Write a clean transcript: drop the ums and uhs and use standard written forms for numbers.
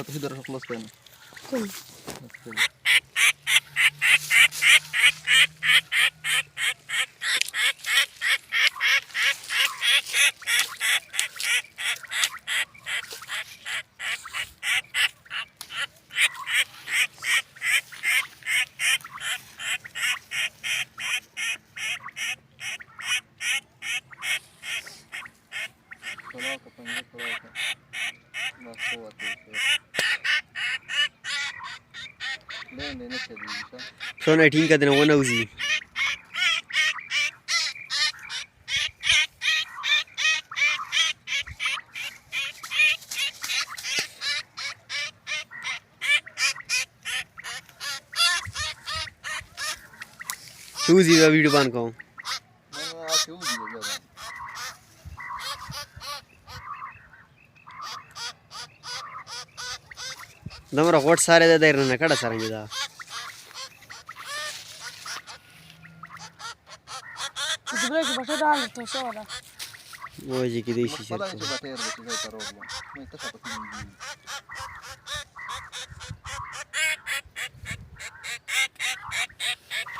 تشي درا خلاص كان كل सोना ठीक है दिन वो ना उसी चूज़ी का वीडियो बन को दमरा व्हाट सारे दे देर ना कड़ा सारे जिदा تبريك بتدعى للتصارع वो जी की देशी पता नहीं चलता यार बच्चे का रोग में मैं तो सब